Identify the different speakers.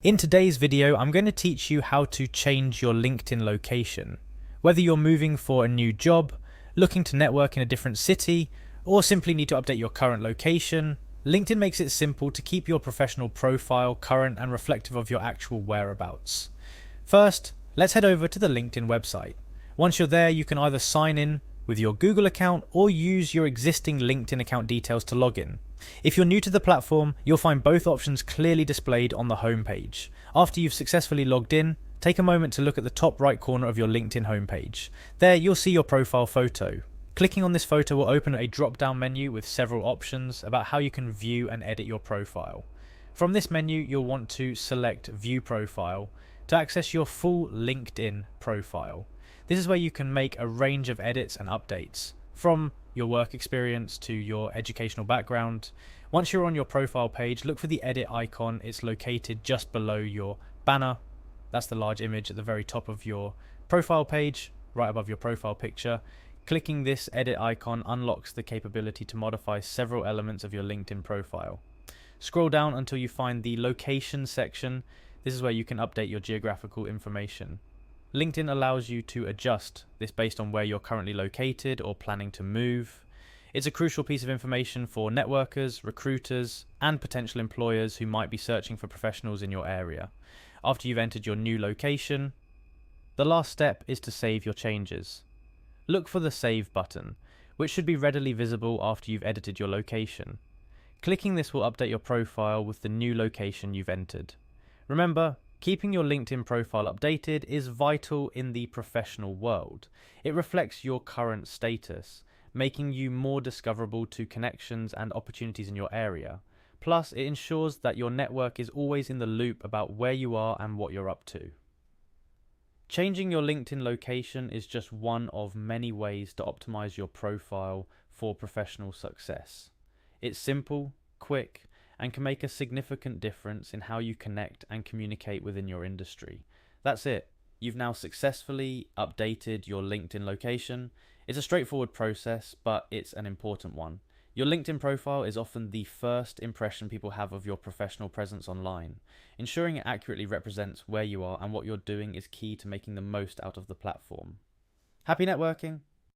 Speaker 1: In today's video, I'm going to teach you how to change your LinkedIn location. Whether you're moving for a new job, looking to network in a different city, or simply need to update your current location, LinkedIn makes it simple to keep your professional profile current and reflective of your actual whereabouts. First, let's head over to the LinkedIn website. Once you're there, you can either sign in with your Google account or use your existing LinkedIn account details to log in. If you're new to the platform, you'll find both options clearly displayed on the homepage. After you've successfully logged in, take a moment to look at the top right corner of your LinkedIn homepage. There you'll see your profile photo. Clicking on this photo will open a drop-down menu with several options about how you can view and edit your profile. From this menu, you'll want to select View Profile to access your full LinkedIn profile. This is where you can make a range of edits and updates, from your work experience to your educational background. Once you're on your profile page, look for the edit icon. It's located just below your banner. That's the large image at the very top of your profile page, right above your profile picture. Clicking this edit icon unlocks the capability to modify several elements of your LinkedIn profile. Scroll down until you find the location section. This is where you can update your geographical information. LinkedIn allows you to adjust this based on where you're currently located or planning to move. It's a crucial piece of information for networkers, recruiters, and potential employers who might be searching for professionals in your area. After you've entered your new location, the last step is to save your changes. Look for the Save button, which should be readily visible after you've edited your location. Clicking this will update your profile with the new location you've entered. Remember, keeping your LinkedIn profile updated is vital in the professional world. It reflects your current status, making you more discoverable to connections and opportunities in your area. Plus, it ensures that your network is always in the loop about where you are and what you're up to. Changing your LinkedIn location is just one of many ways to optimize your profile for professional success. It's simple, quick, and can make a significant difference in how you connect and communicate within your industry. That's it. You've now successfully updated your LinkedIn location. It's a straightforward process, but it's an important one. Your LinkedIn profile is often the first impression people have of your professional presence online. Ensuring it accurately represents where you are and what you're doing is key to making the most out of the platform. Happy networking!